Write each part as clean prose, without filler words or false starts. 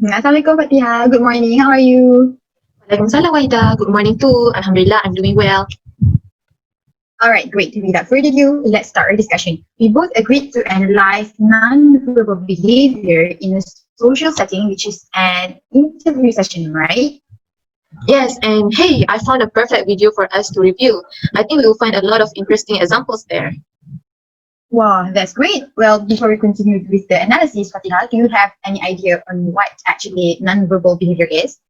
Assalamualaikum Fathiha. Good morning. How are you? Waalaikumsalam Wahida. Good morning too. Alhamdulillah, I'm doing well. All right, great. Without further ado, let's start our discussion. We both agreed to analyze non-verbal behavior in a social setting, which is an interview session, right? Yes, and hey, I found a perfect video for us to review. I think we will find a lot of interesting examples there. Wow, that's great. Well, before we continue with the analysis, Fathiha, do you have any idea on what actually non-verbal behavior is?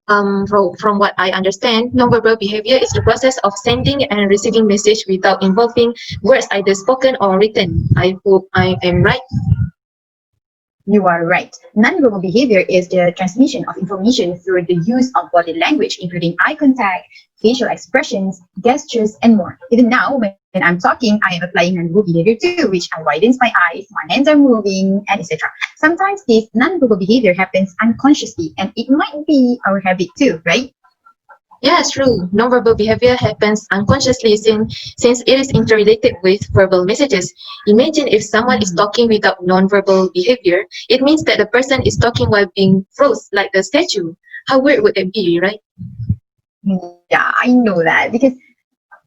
From what I understand, nonverbal behavior is the process of sending and receiving message without involving words either spoken or written. I hope I am right. You are right. Nonverbal behavior is the transmission of information through the use of body language, including eye contact, facial expressions, gestures, and more. Even now, when I'm talking, I am applying nonverbal behavior too, which I widens my eyes, my hands are moving, and etc. Sometimes this nonverbal behavior happens unconsciously, and it might be our habit too, right? Yes, true. Nonverbal behavior happens unconsciously since it is interrelated with verbal messages. Imagine if someone is talking without nonverbal behavior, it means that the person is talking while being froze like the statue. How weird would that be, right? Yeah, I know that because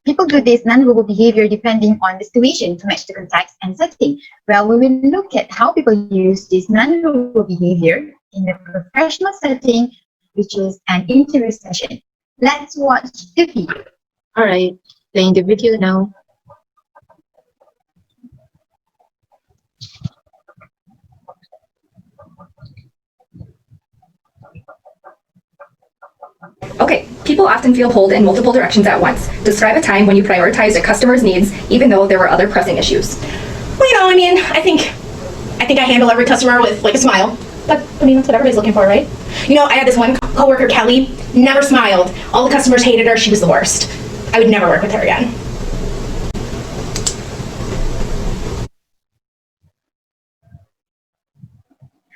people do this nonverbal behavior depending on the situation to match the context and setting. Well, we will look at how people use this nonverbal behavior in a professional setting, which is an interview session. Let's watch the video. Alright, playing the video now. Okay, people often feel pulled in multiple directions at once. Describe a time when you prioritized a customer's needs even though there were other pressing issues. Well, I think I handle every customer with like a smile. But that's what everybody's looking for, right? I had this one coworker, Kelly, never smiled. All the customers hated her. She was the worst. I would never work with her again.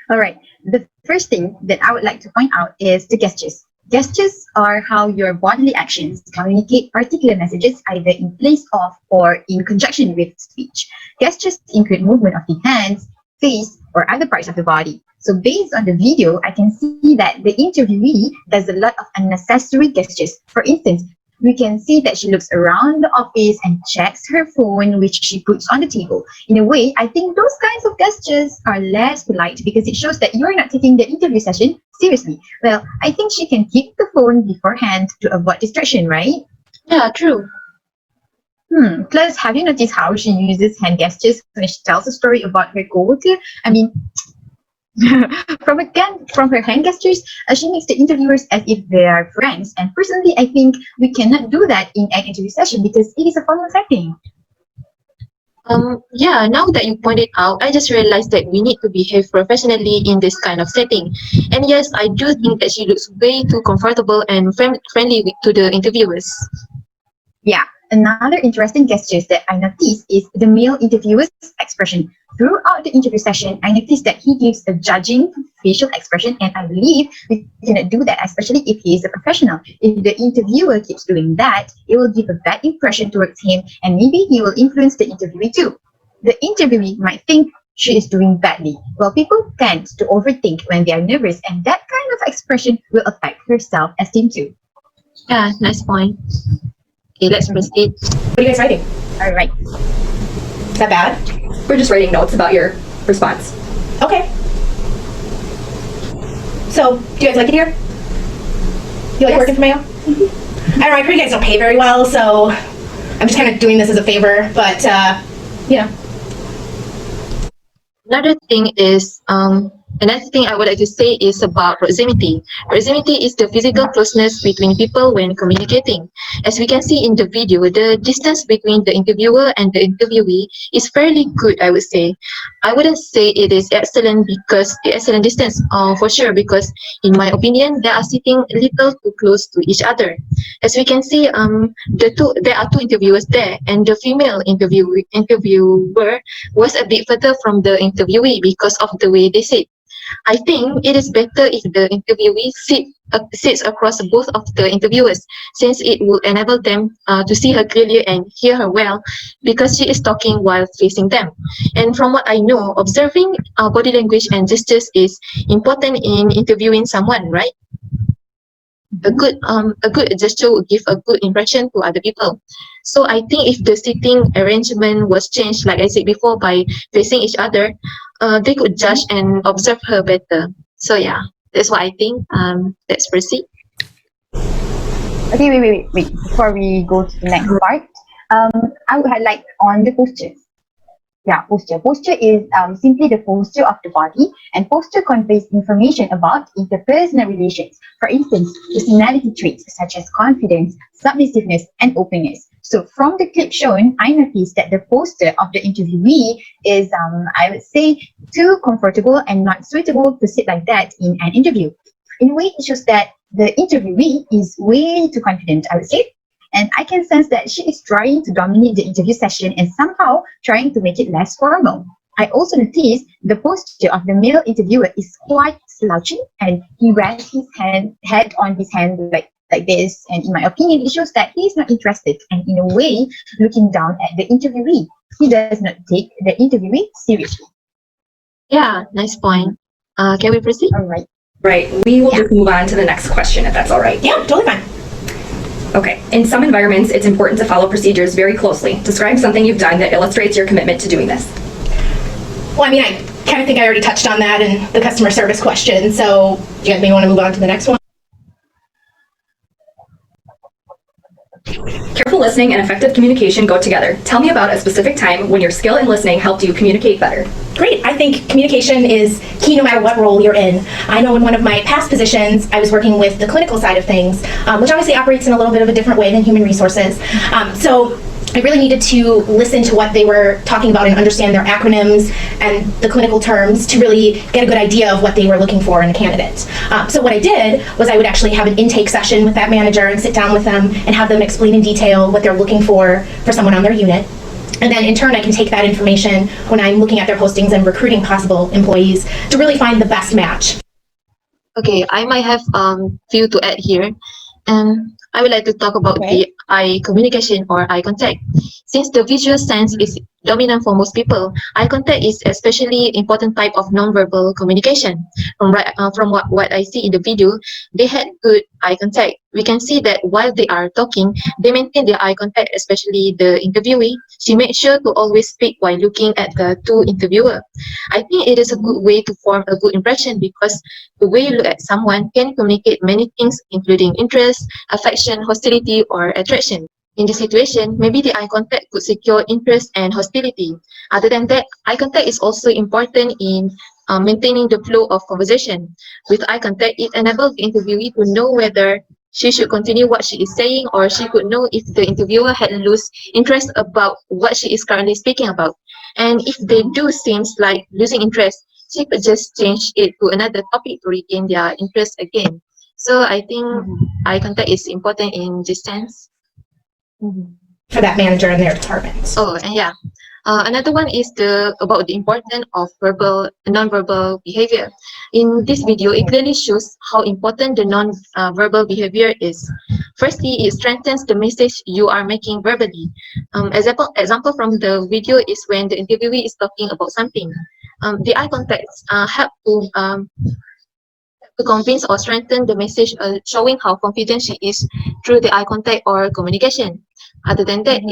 All right. The first thing that I would like to point out is the gestures. Gestures are how your bodily actions communicate particular messages either in place of or in conjunction with speech. Gestures include movement of the hands, face, or other parts of the body. So based on the video, I can see that the interviewee does a lot of unnecessary gestures. For instance, we can see that she looks around the office and checks her phone, which she puts on the table. In a way, I think those kinds of gestures are less polite because it shows that you're not taking the interview session seriously. Well, I think she can keep the phone beforehand to avoid distraction, right? Yeah, true. Plus, have you noticed how she uses hand gestures when she tells a story about her coworker? I mean, from her hand gestures, she makes the interviewers as if they are friends. And personally, I think we cannot do that in an interview session because it is a formal setting. Yeah, now that you pointed out, I just realized that we need to behave professionally in this kind of setting. And yes, I do think that she looks way too comfortable and friendly to the interviewers. Yeah, another interesting gesture that I noticed is the male interviewer's expression. Throughout the interview session, I noticed that he gives a judging facial expression, and I believe we cannot do that, especially if he is a professional. If the interviewer keeps doing that, it will give a bad impression towards him, and maybe he will influence the interviewee too. The interviewee might think she is doing badly. Well, people tend to overthink when they are nervous, and that kind of expression will affect her self-esteem too. Yeah, nice point. Okay, let's proceed. What are you guys writing? All right. Is that bad? We're just writing notes about your response. Okay. So, do you guys like it here? You like working for Mayo? I don't know, I heard you guys don't pay very well, so I'm just kind of doing this as a favor, but, Another thing I would like to say is about proximity. Proximity is the physical closeness between people when communicating. As we can see in the video, the distance between the interviewer and the interviewee is fairly good, I would say. I wouldn't say it is excellent distance, for sure, because in my opinion, they are sitting a little too close to each other. As we can see, there are two interviewers there, and the female interviewer was a bit further from the interviewee because of the way they sit. I think it is better if the interviewee sits across both of the interviewers, since it will enable them to see her clearly and hear her well, because she is talking while facing them. And from what I know, observing body language and gestures is important in interviewing someone, right? A good gesture would give a good impression to other people. So I think if the seating arrangement was changed, like I said before, by facing each other, they could judge and observe her better. So yeah, that's what I think. Let's proceed. Okay, wait. Before we go to the next part, I would highlight on the posture. Yeah, posture. Posture is simply the posture of the body, and posture conveys information about interpersonal relations. For instance, personality traits such as confidence, submissiveness, and openness. So from the clip shown, I noticed that the posture of the interviewee is, I would say, too comfortable and not suitable to sit like that in an interview. In a way, it shows that the interviewee is way too confident, I would say. And I can sense that she is trying to dominate the interview session and somehow trying to make it less formal. I also noticed the posture of the male interviewer is quite slouchy, and he rests his head on his hand like this. And in my opinion, it shows that he is not interested and in a way looking down at the interviewee. He does not take the interviewee seriously. Yeah, nice point. Can we proceed? All right. Right. We will just move on to the next question, if that's all right. Yeah, totally fine. Okay. In some environments, it's important to follow procedures very closely. Describe something you've done that illustrates your commitment to doing this. Well, I mean, I kind of think I already touched on that in the customer service question. So do you guys maybe want to move on to the next one? Careful listening and effective communication go together. Tell me about a specific time when your skill in listening helped you communicate better. Great. I think communication is key no matter what role you're in. I know in one of my past positions, I was working with the clinical side of things, which obviously operates in a little bit of a different way than human resources. So I really needed to listen to what they were talking about and understand their acronyms and the clinical terms to really get a good idea of what they were looking for in a candidate. So what I did was I would actually have an intake session with that manager and sit down with them and have them explain in detail what they're looking for someone on their unit. And then in turn, I can take that information when I'm looking at their postings and recruiting possible employees to really find the best match. Okay, I might have few to add here. I would like to talk about the eye communication or eye contact. Since the visual sense is dominant for most people, eye contact is especially important type of nonverbal communication. From what I see in the video, they had good eye contact. We can see that while they are talking, they maintain their eye contact, especially the interviewee. She made sure to always speak while looking at the two interviewer. I think it is a good way to form a good impression because the way you look at someone can communicate many things, including interest, affection, hostility, or attraction. In this situation, maybe the eye contact could secure interest and hostility. Other than that, eye contact is also important in maintaining the flow of conversation. With eye contact, it enables the interviewee to know whether she should continue what she is saying, or she could know if the interviewer had lost interest about what she is currently speaking about. And if they do seems like losing interest, she could just change it to another topic to regain their interest again. So I think eye contact is important in this sense. For that manager and their department. Oh, and yeah. Another one is about the importance of non-verbal behavior. In this video, it clearly shows how important the non-verbal behavior is. Firstly, it strengthens the message you are making verbally. Example from the video is when the interviewee is talking about something. The eye contacts help to convince or strengthen the message, showing how confident she is through the eye contact or communication. Other than that,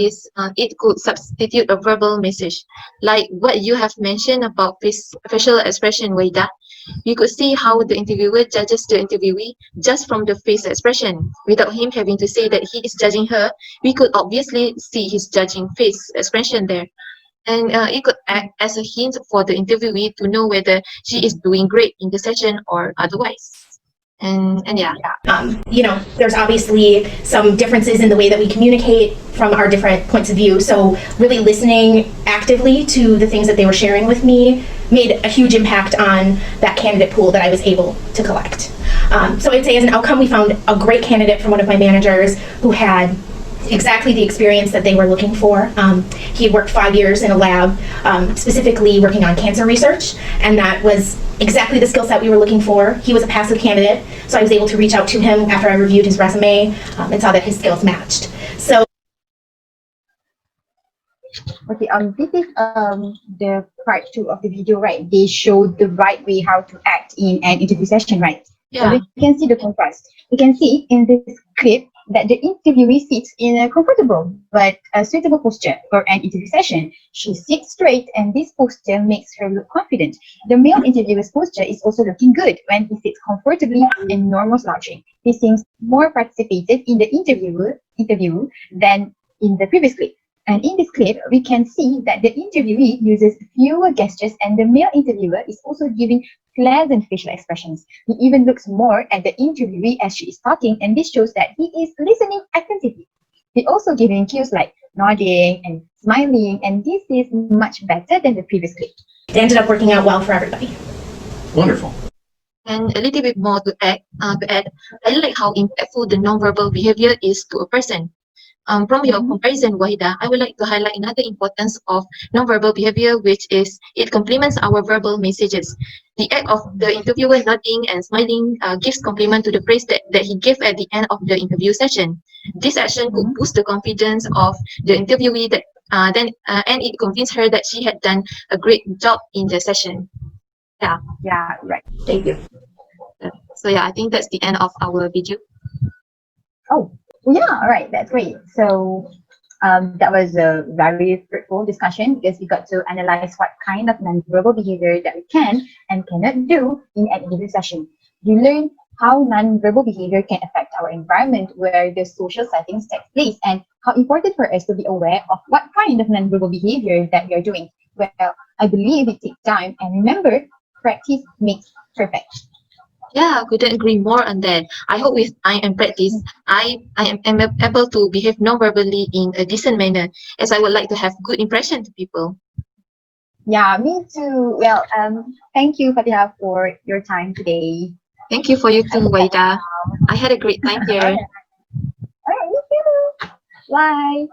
it could substitute a verbal message, like what you have mentioned about facial expression, Waida. You could see how the interviewer judges the interviewee just from the face expression. Without him having to say that he is judging her, we could obviously see his judging face expression there. And it could act as a hint for the interviewee to know whether she is doing great in the session or otherwise. And yeah. You know, there's obviously some differences in the way that we communicate from our different points of view. So really listening actively to the things that they were sharing with me made a huge impact on that candidate pool that I was able to collect. So I'd say as an outcome, we found a great candidate from one of my managers who had exactly the experience that they were looking for. He had worked 5 years in a lab, specifically working on cancer research, and that was exactly the skill set we were looking for. He was a passive candidate, so I was able to reach out to him after I reviewed his resume and saw that his skills matched. So. Okay, this is the part 2 of the video, right? They show the right way how to act in an interview session, right? Yeah. So we can see the contrast. We can see in this clip that the interviewee sits in a comfortable but a suitable posture for an interview session. She sits straight, and this posture makes her look confident. The male interviewer's posture is also looking good when he sits comfortably in normal slouching. He seems more participative in the interview than in the previous clip. And in this clip, we can see that the interviewee uses fewer gestures, and the male interviewer is also giving pleasant facial expressions. He even looks more at the interviewee as she is talking, and this shows that he is listening attentively. He also giving cues like nodding and smiling, and this is much better than the previous clip. It ended up working out well for everybody. Wonderful. And a little bit more to add, I like how impactful the nonverbal behavior is to a person. From your comparison, Wahida, I would like to highlight another importance of nonverbal behavior, which is it complements our verbal messages. The act of the interviewer nodding and smiling gives complement to the praise that he gave at the end of the interview session. This action could boost the confidence of the interviewee and it convinced her that she had done a great job in the session. Yeah. Yeah, right. Thank you. So yeah, I think that's the end of our video. Oh, yeah, all right, that's great. So that was a very fruitful discussion because we got to analyze what kind of nonverbal behavior that we can and cannot do in an interview session. We learned how nonverbal behavior can affect our environment where the social settings take place, and how important for us to be aware of what kind of nonverbal behavior that we are doing. Well, I believe it takes time, and remember, practice makes perfect. Yeah, couldn't agree more on that. I hope with time and practice, I am able to behave non-verbally in a decent manner, as I would like to have good impression to people. Yeah, me too. Well, thank you, Fathiha, for your time today. Thank you for you too, Waida. I had a great time here. All right, me too. Bye.